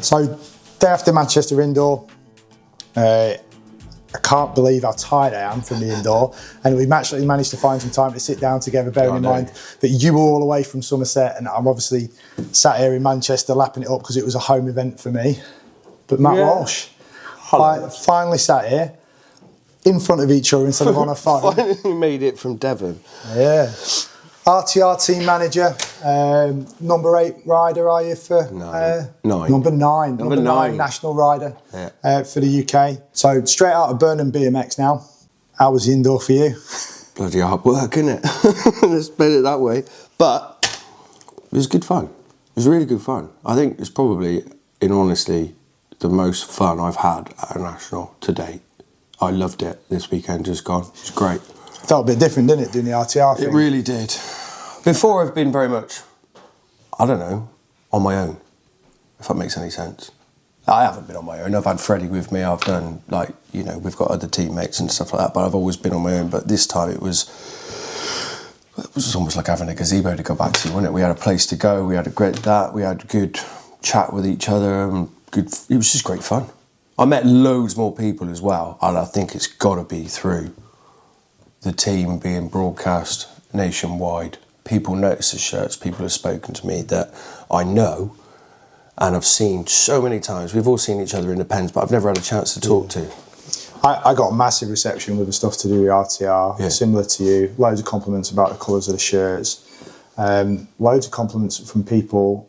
So, day after Manchester Indoor, I can't believe how tired I am from the indoor, and we've actually managed to find some time to sit down together, bearing in mind that you were all away from Somerset and I'm obviously sat here in Manchester lapping it up because it was a home event for me. But Matt Walsh, finally sat here in front of each other instead of on a phone. Finally made it from Devon. Yeah. RTR team manager, number 8 rider are you for? Nine. Number 9. Number 9 national rider for the UK. So straight out of Burnham BMX now. How was the indoor for you? Bloody hard work, innit? Let's put it that way. But it was good fun. It was really good fun. I think it's probably, in honesty, the most fun I've had at a national to date. I loved it this weekend just gone. It was great. Felt a bit different, didn't it, doing the RTR thing? It really did. Before I've been very much, I don't know, on my own, if that makes any sense. I haven't been on my own. I've had Freddie with me. I've done, like, you know, we've got other teammates and stuff like that, but I've always been on my own. But this time it was almost like having a gazebo to go back to, wasn't it? We had a place to go. We had a great we had a good chat with each other. And it was just great fun. I met loads more people as well, and I think it's got to be through the team being broadcast nationwide. People notice the shirts, people have spoken to me that I know and I've seen so many times. We've all seen each other in the pens, but I've never had a chance to talk to. I got a massive reception with the stuff to do with RTR, similar to you. Loads of compliments about the colours of the shirts. Loads of compliments from people.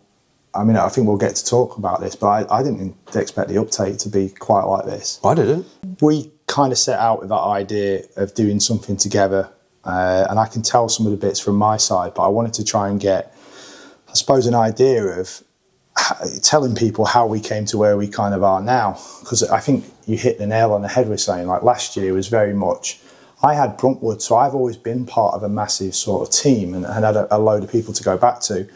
I mean, I think we'll get to talk about this, but I didn't expect the uptake to be quite like this. I didn't. We kind of set out with that idea of doing something together, and I can tell some of the bits from my side, but I wanted to try and get, I suppose, an idea of telling people how we came to where we kind of are now, because I think you hit the nail on the head with saying, like, last year was very much, I had Bruntwood, so I've always been part of a massive sort of team and had a load of people to go back to.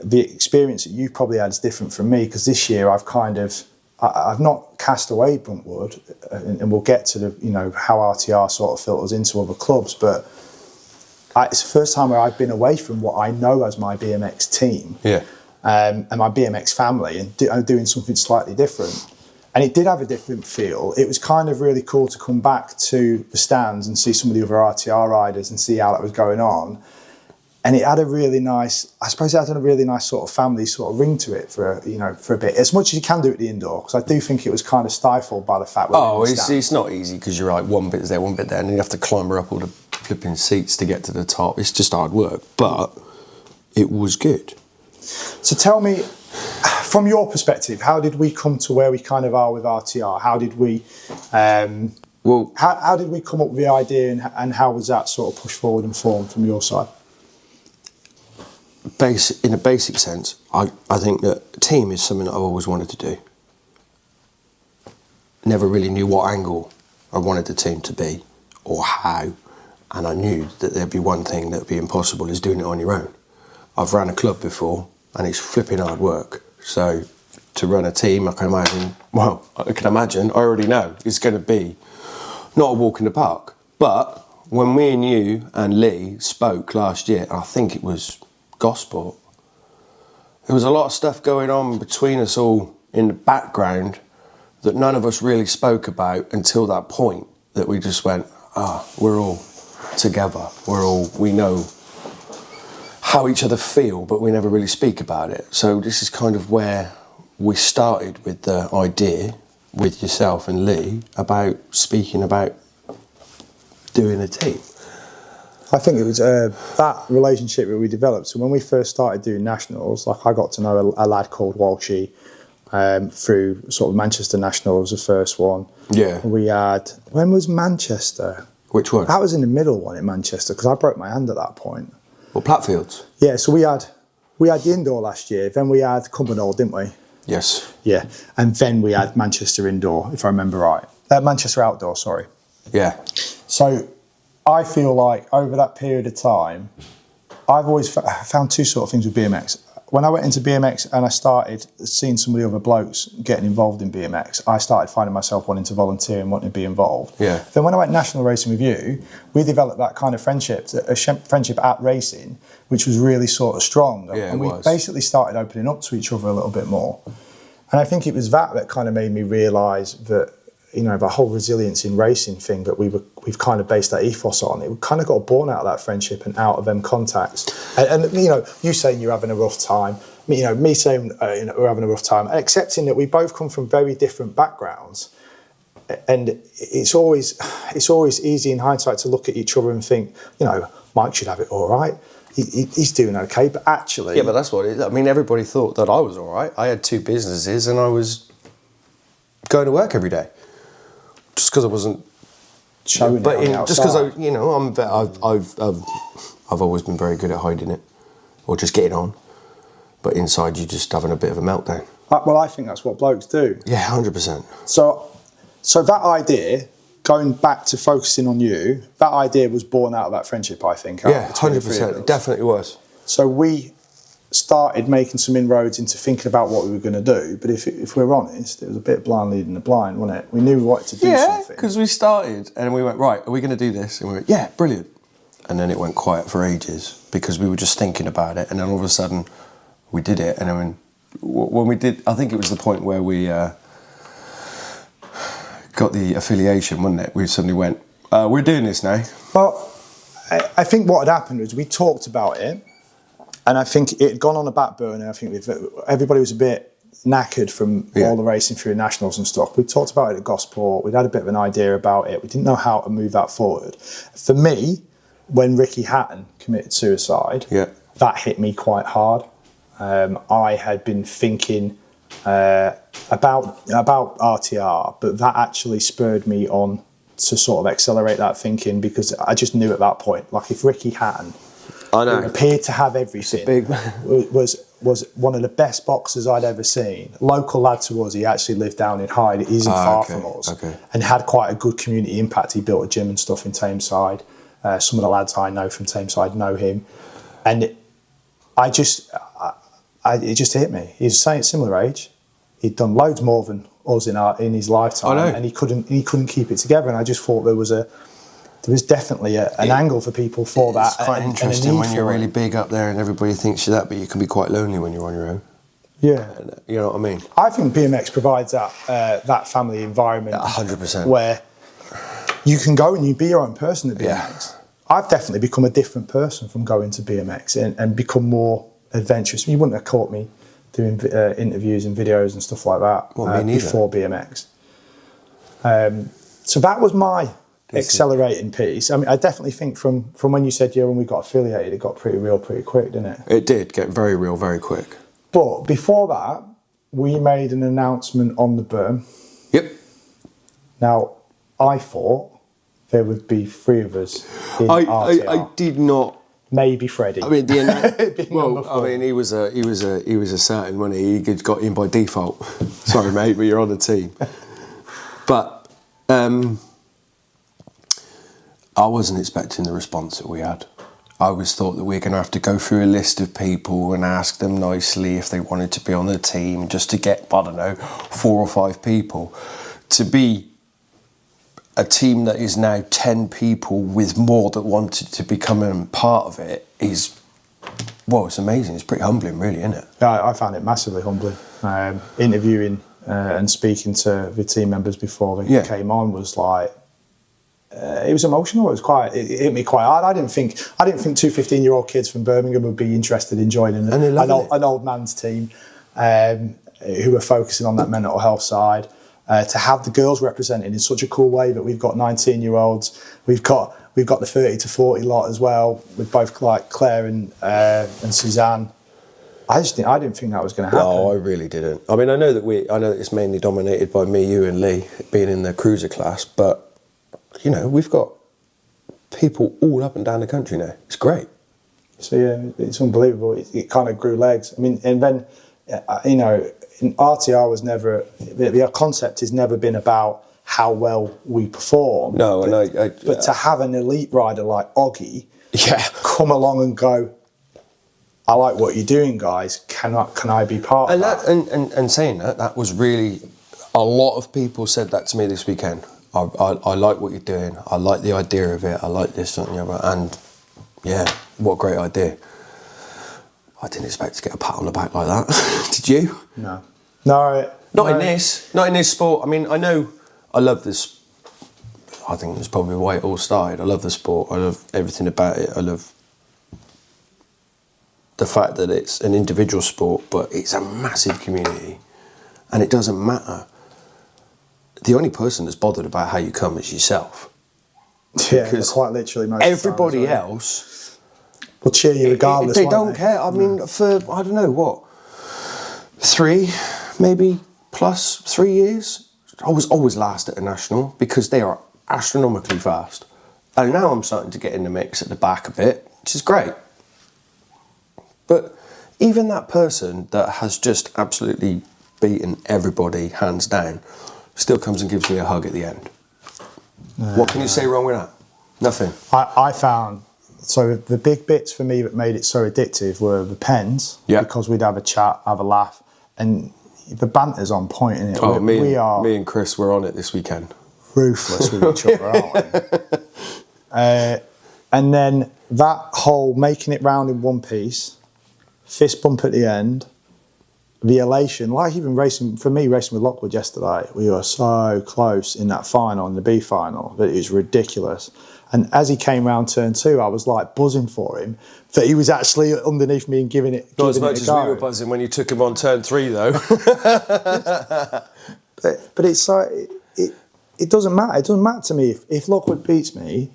The experience that you've probably had is different from me, because this year I've not cast away Bruntwood, and we'll get to the, you know, how RTR sort of filters into other clubs, but it's the first time where I've been away from what I know as my BMX team and my BMX family, and doing something slightly different. And it did have a different feel. It was kind of really cool to come back to the stands and see some of the other RTR riders and see how that was going on. And it had a really nice, I suppose it had a really nice sort of family sort of ring to it for a bit. As much as you can do at the indoor, because I do think it was kind of stifled by the fact. It's not easy, because you're like one bit's there, one bit there, and you have to climber up all the flipping seats to get to the top. It's just hard work, but it was good. So tell me, from your perspective, how did we come to where we kind of are with RTR? How did we, how did we come up with the idea, and how was that sort of pushed forward and formed from your side? In a basic sense, I think that team is something that I've always wanted to do. Never really knew what angle I wanted the team to be or how, and I knew that there'd be one thing that would be impossible, is doing it on your own. I've run a club before and it's flipping hard work. So to run a team, I can imagine, I already know it's going to be not a walk in the park. But when me and you and Lee spoke last year, I think it was Gosport, there was a lot of stuff going on between us all in the background that none of us really spoke about until that point, that we just went, we're all together, we know how each other feel, but we never really speak about it. So this is kind of where we started with the idea with yourself and Lee about speaking about doing a team. I think it was that relationship that we developed. So when we first started doing nationals, like, I got to know a lad called Walshy through sort of Manchester National was the first one. Yeah. We had, when was Manchester? Which one? That was in the middle one in Manchester, because I broke my hand at that point. Well, Platfields. Yeah, so we had the indoor last year, then we had Cumbernauld, didn't we? Yes. Yeah, and then we had Manchester Indoor, if I remember right. Manchester Outdoor, sorry. Yeah. So I feel like over that period of time, I've always found two sort of things with BMX. When I went into BMX and I started seeing some of the other blokes getting involved in BMX, I started finding myself wanting to volunteer and wanting to be involved. Yeah. Then when I went national racing with you, we developed that kind of friendship at racing, which was really sort of strong. Yeah, and we basically started opening up to each other a little bit more. And I think it was that kind of made me realise that, you know, the whole resilience in racing thing that we've kind of based that ethos on, it kind of got born out of that friendship and out of them contacts. And you know, you saying you're having a rough time, you know, me saying you know, we're having a rough time, accepting that we both come from very different backgrounds. And it's always easy in hindsight to look at each other and think, you know, Mike should have it all right. He's doing okay, but actually... Yeah, but that's what it is. I mean, everybody thought that I was all right. I had 2 businesses and I was going to work every day. Just because I wasn't... showing but it on the just because outside. you know, I've always been very good at hiding it. Or just getting on. But inside you're just having a bit of a meltdown. Well, I think that's what blokes do. Yeah, 100%. So that idea... Going back to focusing on you, that idea was born out of that friendship, I think. Yeah, 100%. It definitely was. So we started making some inroads into thinking about what we were going to do. But if we're honest, it was a bit blind leading the blind, wasn't it? We knew we wanted to do something. Yeah, because we started and we went, right, are we going to do this? And we went, yeah, brilliant. And then it went quiet for ages because we were just thinking about it. And then all of a sudden we did it. And then when we did, I think it was the point where we... got the affiliation, wasn't it? We suddenly went, we're doing this now. Well, I think what had happened was we talked about it, and I think it had gone on a back burner. I think everybody was a bit knackered from all the racing through nationals and stuff. We talked about it at Gosport. We'd had a bit of an idea about it. We didn't know how to move that forward. For me, when Ricky Hatton committed suicide, that hit me quite hard. I had been thinking... about RTR, but that actually spurred me on to sort of accelerate that thinking because I just knew at that point, like if Ricky Hatton, who appeared to have everything, was one of the best boxers I'd ever seen. Local lad to us, he actually lived down in Hyde. He isn't far from us, and had quite a good community impact. He built a gym and stuff in Tameside. Some of the lads I know from Tameside know him, and it just hit me. He's the same similar age. He'd done loads more than us in his lifetime, and he couldn't keep it together. And I just thought there was definitely an angle for people for that. It's quite interesting when you're really big up there and everybody thinks you're that, but you can be quite lonely when you're on your own. Yeah, and, you know what I mean. I think BMX provides that family environment, 100%, where you can go and you be your own person at BMX. Yeah. I've definitely become a different person from going to BMX and become more adventurous. You wouldn't have caught me doing interviews and videos and stuff like that before BMX. So that was my accelerating piece. I mean, I definitely think from when you said when we got affiliated, it got pretty real pretty quick, didn't it? It did get very real very quick. But before that, we made an announcement on the berm. Yep. Now, I thought there would be 3 of us in RTR. I did not. Maybe Freddie. I mean, he was a certain, wasn't he? He got in by default. Sorry, mate, but you're on the team. But I wasn't expecting the response that we had. I always thought that we were going to have to go through a list of people and ask them nicely if they wanted to be on the team, just to get, I don't know, 4 or 5 people. To be a team that is now 10 people with more that wanted to become a part of it is, well, it's amazing. It's pretty humbling, really, isn't it? Yeah, I found it massively humbling. Interviewing and speaking to the team members before they came on was like, it was emotional. It hit me quite hard. I didn't think 2 15-year-old kids from Birmingham would be interested in joining an old man's team who were focusing on that mental health side. To have the girls represented in such a cool way that we've got 19-year-olds, we've got the 30 to 40 lot as well, with both like Claire and Suzanne. I didn't think that was going to happen. No, I really didn't. I mean, I know that it's mainly dominated by me, you, and Lee being in the cruiser class, but you know, we've got people all up and down the country now. It's great. So yeah, it's unbelievable. It kind of grew legs. I mean, and then you know. RTR was never, the concept has never been about how well we perform. No, but to have an elite rider like Oggy come along and go, I like what you're doing, guys. Can I be part of that? And saying that was really, a lot of people said that to me this weekend. I like what you're doing. I like the idea of it. I like this and the other. And yeah, what a great idea. I didn't expect to get a pat on the back like that. Did you? No, Not in this sport. I mean, I love this. I think it's probably why it all started. I love the sport. I love everything about it. I love the fact that it's an individual sport, but it's a massive community, and it doesn't matter. The only person that's bothered about how you come is yourself. Yeah, because quite literally, most everybody of the time, else will cheer you regardless. They don't care. I mean, for I don't know what, 3, maybe plus 3 years, I was always last at a national because they are astronomically fast. And now I'm starting to get in the mix at the back a bit, which is great. But even that person that has just absolutely beaten everybody hands down still comes and gives me a hug at the end. What can you say wrong with that? Nothing. I found, so the big bits for me that made it so addictive were the pens, because we'd have a chat, have a laugh, and the banter's on point, innit? Oh, me and Chris were on it this weekend. Ruthless with each other, aren't we? And then that whole making it round in one piece, fist bump at the end, the elation, like even racing with Lockwood yesterday, we were so close in that final, in the B final, that it was ridiculous. And as he came round turn 2, I was like buzzing for him that he was actually underneath me and giving it. Not as much as we were buzzing when you took him on turn 3, though. but it's like it doesn't matter. It doesn't matter to me if Lockwood beats me,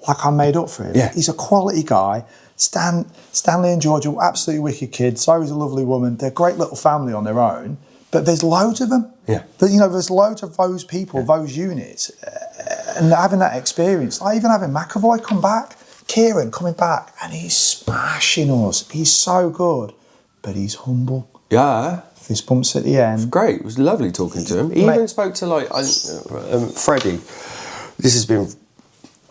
like I'm made up for him. Yeah. He's a quality guy. Stanley and George are absolutely wicked kids. So is a lovely woman. They're a great little family on their own. But there's loads of them. Yeah. But, there's loads of those people, those units, and having that experience. Like even having McAvoy come back, Kieran coming back, and he's smashing us. He's so good, but he's humble. Yeah. Fist bumps at the end. Great. It was lovely talking to him. He even spoke to Freddie. This has been.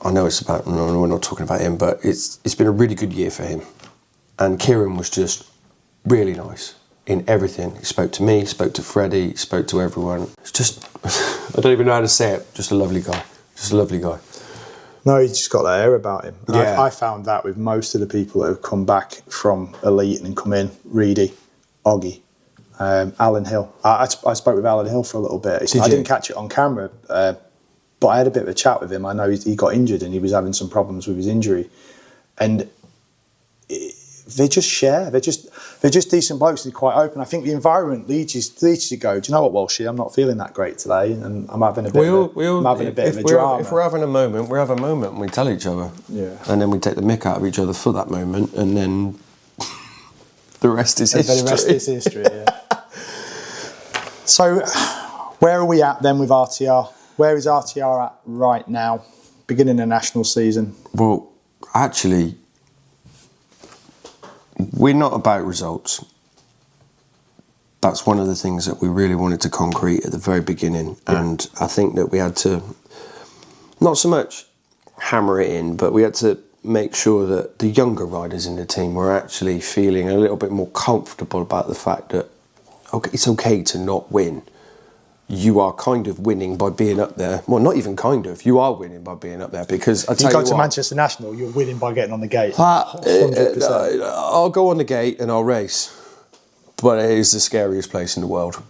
I know it's about. No, we're not talking about him, but it's been a really good year for him. And Kieran was just really nice in everything. He spoke to me, spoke to Freddie, spoke to everyone. It's just, I don't even know how to say it. Just a lovely guy. Just a lovely guy. No, he's just got that air about him. Yeah. I found that with most of the people that have come back from Elite and come in. Reedy, Oggy, Alan Hill. I spoke with Alan Hill for a little bit. I didn't catch it on camera, but I had a bit of a chat with him. I know he got injured and he was having some problems with his injury. And they just share. They're just decent blokes. They're quite open. I think the environment leads you to go, do you know what, Walshy? I'm not feeling that great today, and I'm having a bit of a drama. If we're having a moment, we have a moment and we tell each other. Yeah. And then we take the mick out of each other for that moment, and then the rest is history. The rest is history, yeah. So, where are we at then with RTR? Where is RTR at right now, beginning the national season? Well, actually, we're not about results. That's one of the things that we really wanted to concrete at the very beginning. Yeah. And I think that we had to, not so much hammer it in, but we had to make sure that the younger riders in the team were actually feeling a little bit more comfortable about the fact that it's okay to not win. You are kind of winning by being up there. Well, not even kind of. You are winning by being up there because you go to Manchester National, you're winning by getting on the gate. 100%. I'll go on the gate and I'll race, but it is the scariest place in the world.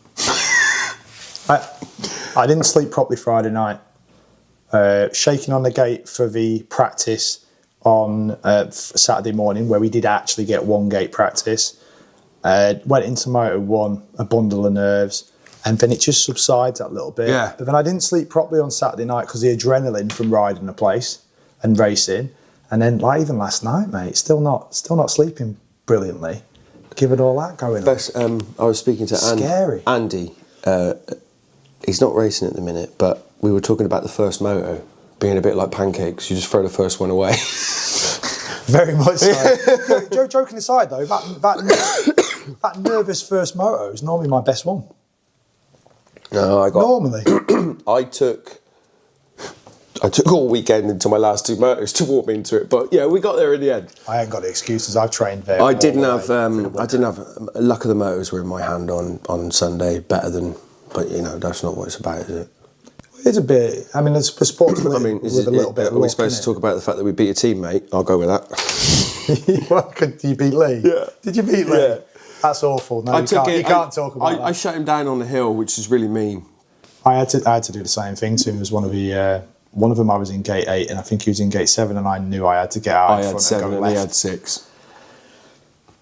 I didn't sleep properly Friday night. Shaking on the gate for the practice on Saturday morning, where we did actually get one gate practice. Went into Moto 1, a bundle of nerves. And then it just subsides that little bit. Yeah. But then I didn't sleep properly on Saturday night because the adrenaline from riding a place and racing. And then, like even last night, mate, still not sleeping brilliantly. Given all that going on. I was speaking to Andy. He's not racing at the minute, but we were talking about the first moto being a bit like pancakes. You just throw the first one away. Very much so. Joking aside, though, that nervous first moto is normally my best one. No, normally. I took all weekend into my last 2 motos to warm into it, but yeah, we got there in the end. I ain't got the excuses. I've trained very. I didn't have luck of the motos were in my hand on Sunday. Better than, but that's not what it's about, is it? It's a bit. I mean, it's for sports. With a little bit. Are we supposed to talk about the fact that we beat a teammate? I'll go with that. Did you beat Lee? Yeah. Did you beat Lee? Yeah. That's awful. No, you can't talk about that. I shut him down on the hill, which is really mean. I had to do the same thing to him. As one of them, I was in gate 8, and I think he was in gate 7, and I knew I had to get out. I had 7, and he had 6.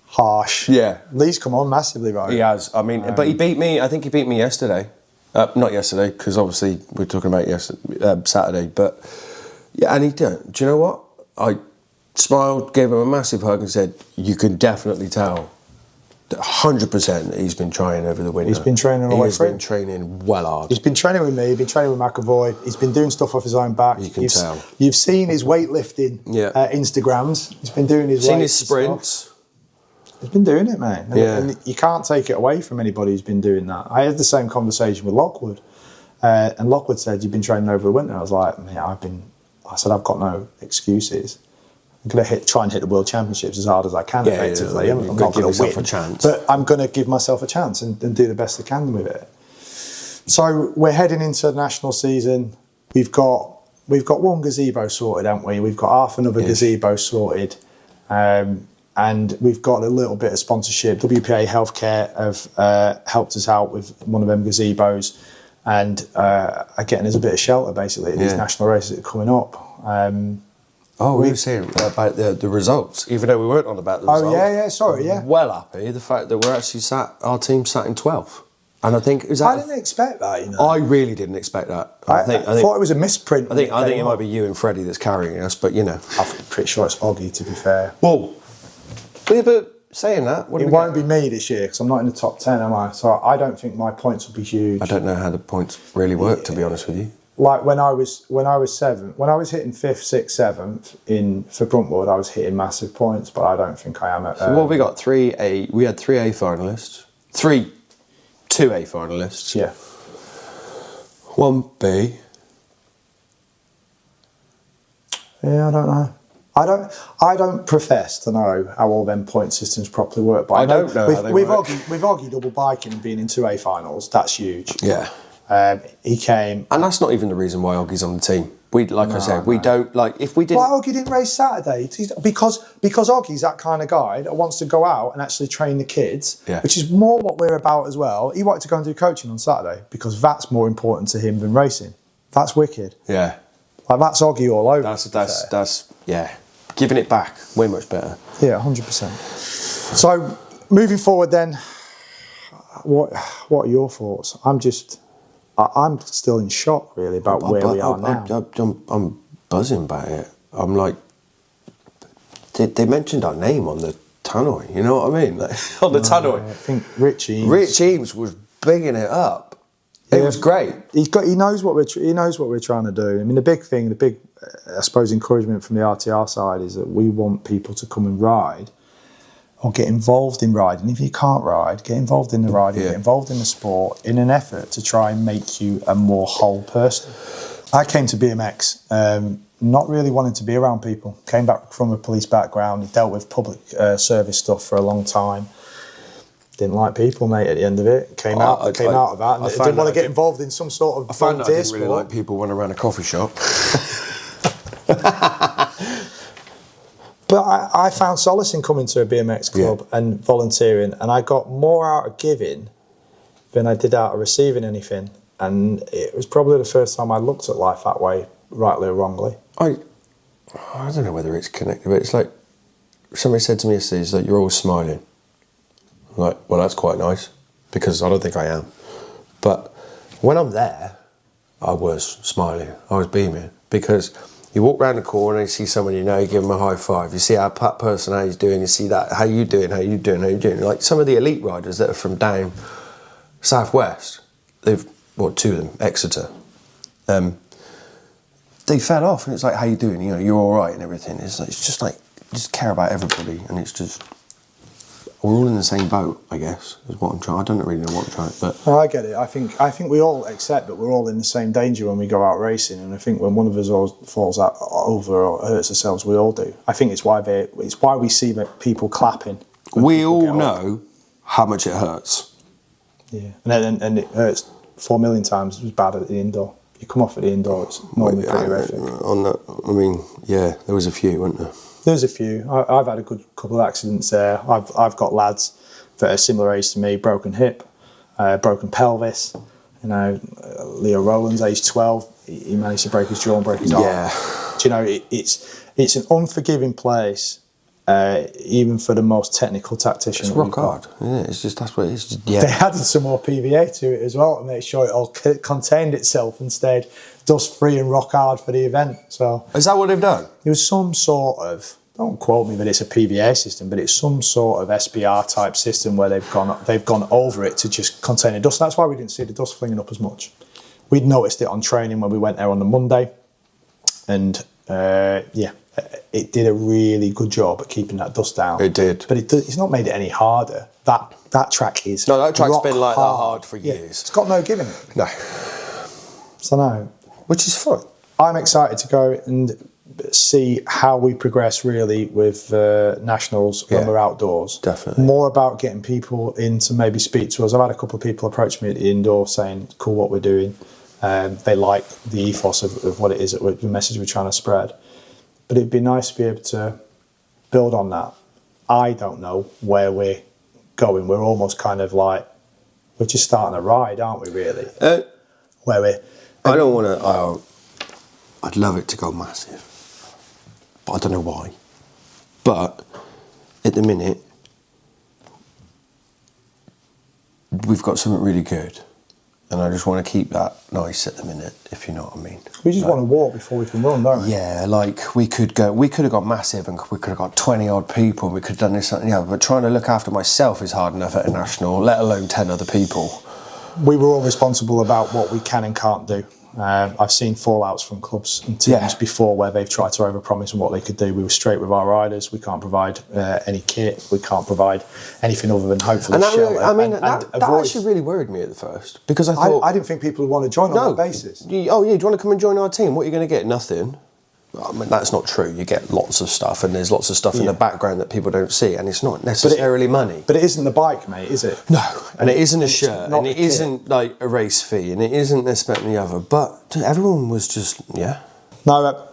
Harsh. Yeah, Lee's come on massively, right? He has. I mean, but he beat me. I think he beat me yesterday. Not yesterday, because obviously we're talking about Saturday. But yeah, and he did. Do you know what? I smiled, gave him a massive hug, and said, "You can definitely tell, 100% he's been trying over the winter. He's been training all the way through. He's been training well hard. He's been training with me. He's been training with McAvoy. He's been doing stuff off his own back. You can tell. You've seen his weightlifting Instagrams. He's been doing his. Seen his sprints. He's been doing it, mate. And you can't take it away from anybody who's been doing that. I had the same conversation with Lockwood, and Lockwood said, "You've been training over the winter." I was like, "Mate, I said I've got no excuses. I'm going to try and hit the World Championships as hard as I can, effectively. I'm not going to win, a chance. But I'm going to give myself a chance and do the best I can with it." So we're heading into the national season. We've got one gazebo sorted, haven't we? We've got half another gazebo sorted, and we've got a little bit of sponsorship. WPA Healthcare have helped us out with one of them gazebos, and are getting us a bit of shelter basically at these national races that are coming up. We were saying about the results, even though we weren't on about the results. Sorry. Well happy the fact that we're actually our team sat in 12th. And I think I didn't expect that, you know. I really didn't expect that. I thought it was a misprint. I think it might be you and Freddie that's carrying us, but you know. I'm pretty sure it's Oggy, to be fair. Well, but saying that, it won't be me this year because I'm not in the top 10, am I? So I don't think my points will be huge. I don't know how the points really work, to be honest with you. Like when I was hitting 5th, 6th, 7th for Bruntwood, I was hitting massive points, but I don't think I am at. So what we got? We had 3 A finalists, 2 A finalists. Yeah. 1 B. Yeah, I don't know. I don't profess to know how all them point systems properly work, but I don't know how they work. With Oggy double biking and being in 2A finals, that's huge. Yeah. He came, and that's not even the reason why Oggy's on the team. We don't like if we didn't. Why Oggy didn't race Saturday? Because Oggy's that kind of guy that wants to go out and actually train the kids, which is more what we're about as well. He wanted to go and do coaching on Saturday because that's more important to him than racing. That's wicked. Yeah, like that's Oggy all over. That's giving it back way much better. Yeah, 100%. So moving forward, then, what are your thoughts? I'm still in shock, really, about where we are now. I'm buzzing about it. I'm like, they mentioned our name on the tannoy, you know what I mean? Like, on the tannoy. I think Rich Eames was bigging it up. It was great. He knows what we're trying to do. I mean, the big I suppose, encouragement from the RTR side is that we want people to come and ride or get involved in riding. If you can't ride, get involved in the riding, get involved in the sport in an effort to try and make you a more whole person. I came to BMX not really wanting to be around people. Came back from a police background, dealt with public service stuff for a long time. Didn't like people, mate, at the end of it. Came out of that and didn't want to get involved in some sort of volunteer sport. I didn't really like people when I ran a coffee shop. But I found solace in coming to a BMX club and volunteering, and I got more out of giving than I did out of receiving anything. And it was probably the first time I looked at life that way, rightly or wrongly. I don't know whether it's connected, but it's like somebody said to me yesterday, it's like, you're always smiling. I'm like, well, that's quite nice, because I don't think I am. But when I'm there, I was smiling, I was beaming, because you walk round the corner and you see someone you know, you give them a high five. You see how that person, how he's doing, you see that, how you doing. Like some of the elite riders that are from down southwest, two of them, Exeter, they fell off and it's like, how you doing? You know, you're all right and everything. It's just like, just care about everybody, and it's just, we're all in the same boat, I guess, is what I'm trying. I don't really know what I'm trying, but... No, I get it. I think we all accept that we're all in the same danger when we go out racing, and I think when one of us all falls out over or hurts ourselves, we all do. I think it's why we see people clapping. We all know how much it hurts. Yeah, and it hurts 4 million times as bad at the indoor. You come off at the indoor, it's normally pretty horrific. On that, I mean, yeah, there was a few, weren't there? There's a few. I've had a good couple of accidents there. I've got lads that are similar age to me, broken hip, broken pelvis. You know, Leo Rowland's age 12, he managed to break his jaw and break his arm. Yeah. Do you know, it's an unforgiving place, even for the most technical tactician. It's rock hard. Yeah, it's just, that's what it is. Yeah. They added some more PVA to it as well to make sure it all contained itself and stayed dust free and rock hard for the event. So Is that what they've done? there was some sort of, don't quote me that it's a PVA system, but it's some sort of SBR type system where they've gone over it to just contain the dust. That's why we didn't see the dust flinging up as much. We'd noticed it on training when we went there on the Monday, and it did a really good job at keeping that dust down. It did, but it's not made it any harder. That track is that track's been like hard. that hard for years. It's got no giving it. No, so no, which is fun. I'm excited to go and see how we progress really with nationals when we're outdoors. Definitely. More about getting people in to maybe speak to us. I've had a couple of people approach me at the indoor saying, cool what we're doing. They like the ethos of what it is, the message we're trying to spread. But it'd be nice to be able to build on that. I don't know where we're going. We're almost kind of like, we're just starting a ride, aren't we, really? Where we're... I don't want to... I'd love it to go massive. But I don't know why. But at the minute, we've got something really good. And I just want to keep that nice at the minute, if you know what I mean. We just want to walk before we can run, don't we? Yeah, like we could have gone massive and we could have got 20 odd people and we could have done this, something, yeah, but trying to look after myself is hard enough at a national, let alone 10 other people. We were all responsible about what we can and can't do. I've seen fallouts from clubs and teams before where they've tried to overpromise on what they could do. We were straight with our riders. We can't provide any kit. We can't provide anything other than hopefully shelter. That actually really worried me at the first because I thought I didn't think people would want to join on that basis. Do you want to come and join our team? What are you going to get? Nothing. I mean, that's not true. You get lots of stuff, and there's lots of stuff in the background that people don't see, and it's not necessarily money. But it isn't the bike, mate, is it? No, and it isn't a shirt, and it isn't like a race fee, and it isn't this, that, and the other. But everyone was just, No,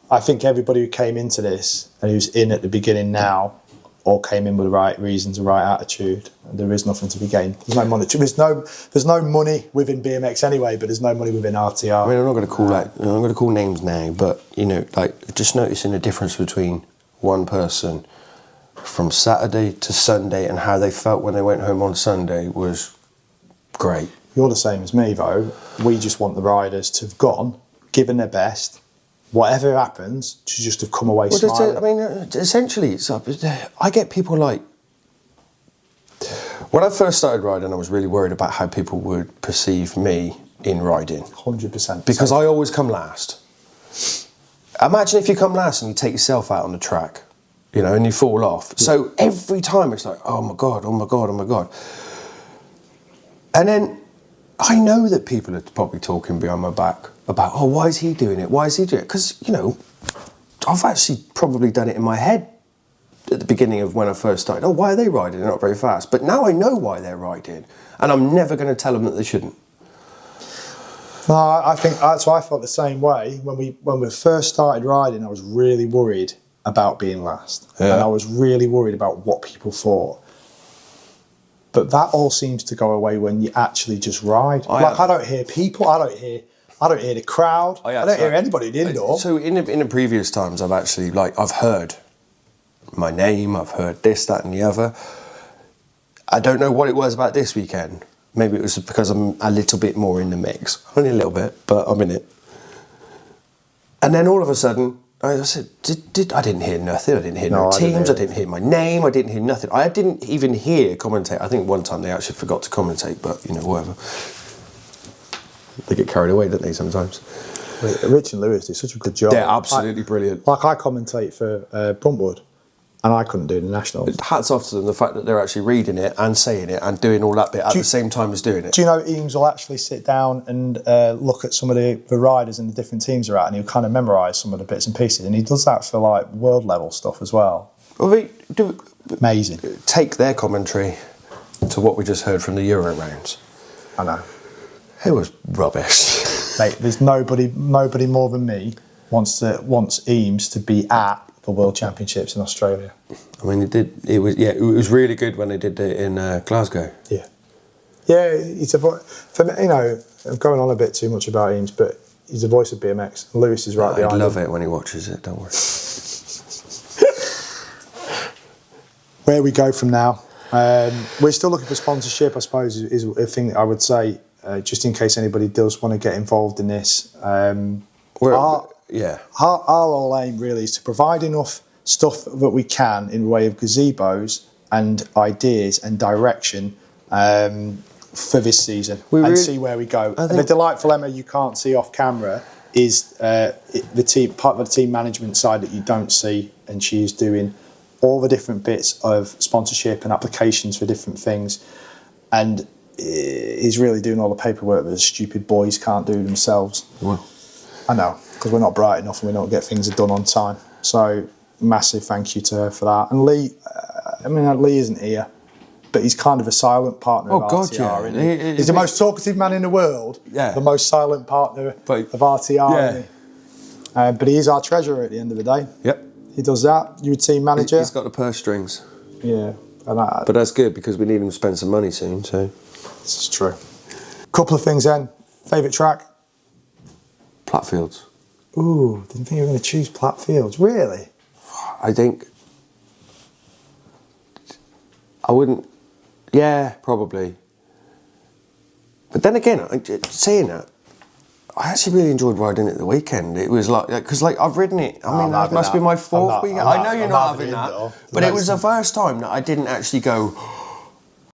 I think everybody who came into this and who's in at the beginning now all came in with the right reasons, the right attitude. And there is nothing to be gained. There's no money. There's no money within BMX anyway, but there's no money within RTR. I mean, I'm not going to call I'm going to call names now, but like just noticing the difference between one person from Saturday to Sunday and how they felt when they went home on Sunday was great. You're the same as me, though. We just want the riders to have gone, given their best. Whatever happens, to just have come away smiling. I mean, essentially, I get people like... When I first started riding, I was really worried about how people would perceive me in riding. 100%. Because I always come last. Imagine if you come last and you take yourself out on the track, and you fall off. Yeah. So every time it's like, oh my God, oh my God, oh my God. And then I know that people are probably talking behind my back about, oh, why is he doing it? Why is he doing it? Because, I've actually probably done it in my head at the beginning of when I first started. Oh, why are they riding? They're not very fast. But now I know why they're riding. And I'm never going to tell them that they shouldn't. No, I think that's why I felt the same way. When we first started riding, I was really worried about being last. Yeah. And I was really worried about what people thought. But that all seems to go away when you actually just ride. I don't hear people, I don't hear the crowd, I don't hear anybody in the indoor. So in the previous times, I've actually, I've heard my name, I've heard this, that and the other. I don't know what it was about this weekend. Maybe it was because I'm a little bit more in the mix. Only a little bit, but I'm in it. And then all of a sudden, I said, I didn't hear nothing. I didn't hear no teams. I didn't hear my name. I didn't hear nothing. I didn't even hear commentate. I think one time they actually forgot to commentate, but whatever. They get carried away, don't they, sometimes? Rich and Lewis do such a good job. They're absolutely brilliant. I commentate for Bruntwood, and I couldn't do the nationals. Hats off to them, the fact that they're actually reading it and saying it and doing all that bit at the same time as doing it. Do you know Eames will actually sit down and look at some of the riders and the different teams they're at, and he'll kind of memorise some of the bits and pieces, and he does that for world level stuff as well. Amazing. Take their commentary to what we just heard from the Euro rounds. I know. It was rubbish. Mate, there's nobody more than me wants Eames to be at for World Championships in Australia. I mean, it was really good when they did it in Glasgow. Yeah. Yeah, he's for me, I'm going on a bit too much about Eames, but he's the voice of BMX. Lewis is right behind him. I love it when he watches it, don't worry. Where we go from now. We're still looking for sponsorship, I suppose, is a thing that I would say, just in case anybody does want to get involved in this. Our whole aim really is to provide enough stuff that we can in the way of gazebos and ideas and direction for this season see where we go. And the delightful Emma you can't see off camera is the team, part of the team management side that you don't see, and she's doing all the different bits of sponsorship and applications for different things, and is really doing all the paperwork that the stupid boys can't do themselves. Well, I know, because we're not bright enough and we don't get things done on time. So massive thank you to her for that. And Lee, Lee isn't here, but he's kind of a silent partner of RTR, isn't he? He's the most talkative man in the world, the most silent partner of RTR, isn't he? But he is our treasurer at the end of the day. Yep. He does that. You're a team manager. He's got the purse strings. Yeah. But that's good because we need him to spend some money soon, so. This is true. Couple of things then. Favourite track? Platfields. Ooh, didn't think you were going to choose Platfields. Really? I think I wouldn't. Yeah, probably. But then again, saying that, I actually really enjoyed riding it the weekend. It was because I've ridden it. I mean, that must be my fourth weekend. I know you're not having that, but it was the first time that I didn't actually go,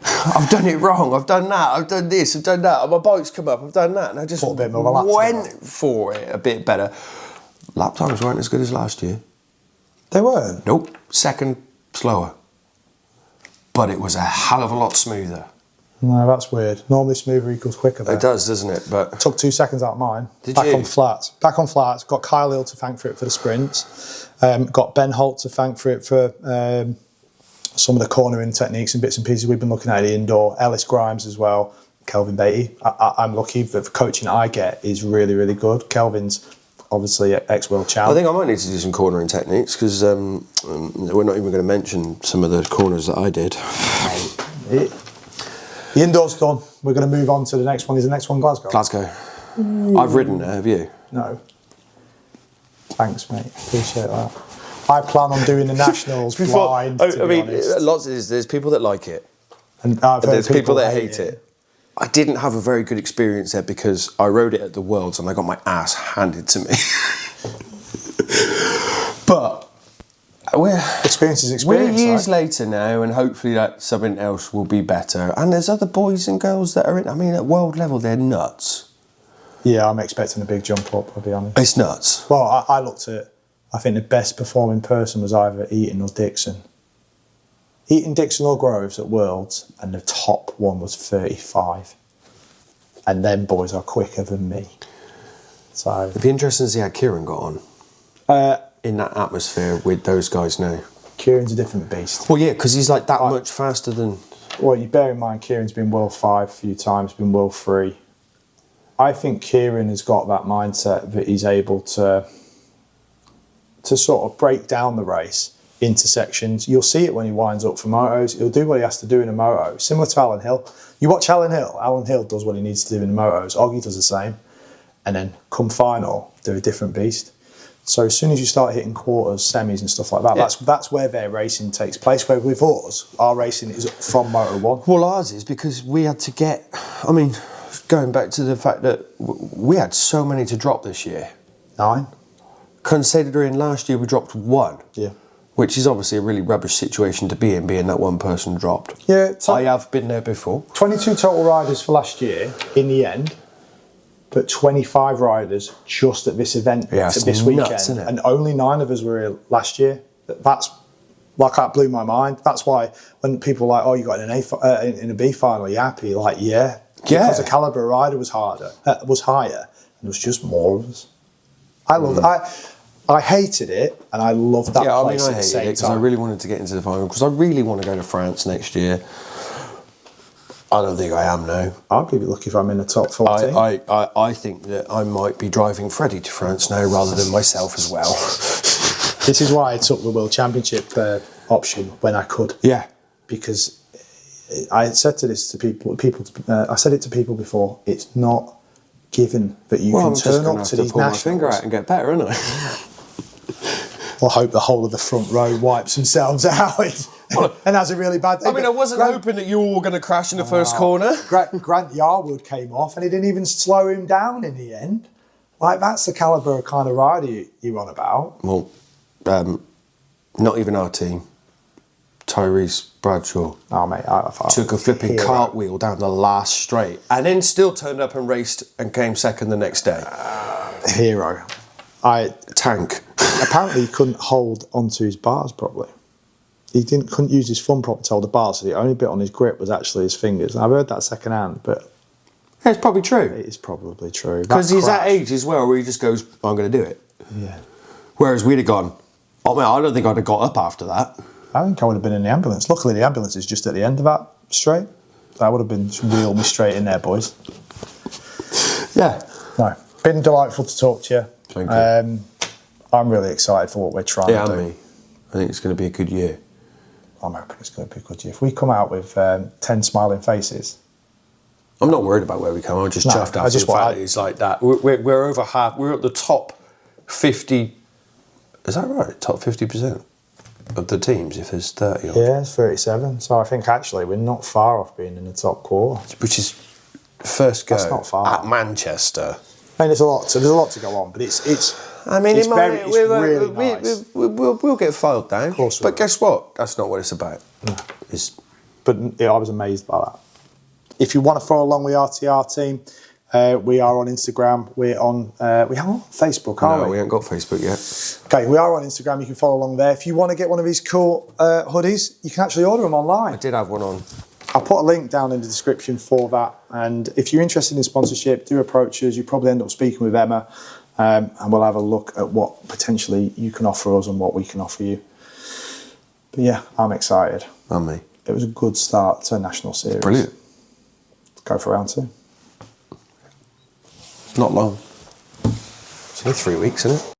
I've done it wrong, I've done that, I've done this, I've done that, my bike's come up, I've done that, and I just went for it a bit better. Lap times weren't as good as last year. They weren't? Nope, second slower. But it was a hell of a lot smoother. No, that's weird. Normally smoother equals quicker though. It does, doesn't it? But I took 2 seconds out of mine. Back on flats. Back on flats. Got Kyle Hill to thank for it for the sprints. Got Ben Holt to thank for it for some of the cornering techniques and bits and pieces we've been looking at the indoor. Ellis Grimes as well. Kelvin Beatty. I'm lucky that the coaching I get is really, really good. Kelvin's obviously ex-world champ. I think I might need to do some cornering techniques because we're not even going to mention some of the corners that I did. The indoor's done. We're going to move on to the next one. Is the next one Glasgow? Glasgow. I've ridden there, have you? No. Thanks, mate. Appreciate that. I plan on doing the Nationals blind, to be honest. Lots of there's people that like it. And there's people that hate it. I didn't have a very good experience there because I rode it at the Worlds and I got my ass handed to me. But experience is experience. We're years later now, and hopefully that something else will be better. And there's other boys and girls that are in. I mean, at world level, they're nuts. Yeah, I'm expecting a big jump up. I'll be honest. It's nuts. Well, I looked at. I think the best performing person was either Eaton or Dixon. Eaton, Dixon, or Groves at Worlds, and the top one was 35. And them boys are quicker than me. So it'd be interesting to see how Kieran got on. In that atmosphere with those guys now. Kieran's a different beast. Well, yeah, because he's like that much faster than... Well, you bear in mind, Kieran's been World 5 a few times, been World 3. I think Kieran has got that mindset that he's able to sort of break down the race into sections. You'll see it when he winds up for motos. He'll do what he has to do in a moto, similar to Alan Hill. You watch Alan Hill does what he needs to do in the motos. Oggy does the same. And then come final, they're a different beast. So as soon as you start hitting quarters, semis and stuff like that, that's where their racing takes place. Where with us, our racing is from Moto 1. Well, ours is because we had to get... I mean, going back to the fact that we had so many to drop this year. 9. Considering last year we dropped 1. Yeah. Which is obviously a really rubbish situation to be in, being that one person dropped. Yeah. I have been there before. 22 total riders for last year, in the end. But 25 riders just at this event this weekend, nuts, isn't it? And only 9 of us were here last year. That blew my mind. That's why when people are like, "Oh, you got in a B final, you're happy?" Like, yeah, because the caliber of rider was higher, and there was just more of us. I loved it. I hated it, and I loved that place at the same time. Because I really wanted to get into the final because I really want to go to France next year. I don't think I am now. I'll be lucky if I'm in the top 14. I think that I might be driving Freddie to France now rather than myself as well. This is why I took the World Championship option when I could. Yeah. Because I said to this to people. I said it to people before. It's not given that you can turn up to these pull nationals. my finger out and get better, isn't I? Or hope the whole of the front row wipes themselves out and has a really bad day. I mean, I wasn't hoping that you all were going to crash in the first corner. Grant Yarwood came off and he didn't even slow him down in the end. Like, that's the calibre of kind of rider you're on about. Well, not even our team. Tyrese Bradshaw took a flipping cartwheel down the last straight and then still turned up and raced and came second the next day. Hero. Tank. Apparently he couldn't hold onto his bars properly. He couldn't use his thumb properly to hold the bars, so the only bit on his grip was actually his fingers. And I've heard that second hand, but... Yeah, it's probably true. It is probably true. Because he's that age as well where he just goes, I'm going to do it. Yeah. Whereas we'd have gone, oh man, I don't think I'd have got up after that. I think I would have been in the ambulance. Luckily, the ambulance is just at the end of that straight. So I would have been wheel me straight in there, boys. Yeah. No, been delightful to talk to you. Thank you. I'm really excited for what we're trying to do. Me. I think it's going to be a good year. I'm hoping it's going to be a good year. If we come out with 10 smiling faces... I'm not worried about where we come. I'm just chuffed out. It's like that. We're over half. We're at the top 50... Is that right? Top 50%? Of the teams, if there's 30 odd. Yeah, it's 37. So I think actually we're not far off being in the top quarter. Which is first go. That's not far. At Manchester. I mean, there's a lot to go on, but it's. I mean, it's really nice. We'll get filed down. Of course, but guess what? That's not what it's about. No. I was amazed by that. If you want to follow along with the RTR team, we are on Instagram. We're on Facebook, aren't we? No, we haven't got Facebook yet. Okay, we are on Instagram. You can follow along there. If you want to get one of these cool hoodies, you can actually order them online. I did have one on. I'll put a link down in the description for that. And if you're interested in sponsorship, do approach us. You probably end up speaking with Emma, and we'll have a look at what potentially you can offer us and what we can offer you. But yeah, I'm excited. And me. It was a good start to a national series. Brilliant. Go for round 2. Not long. It's only 3 weeks, isn't it?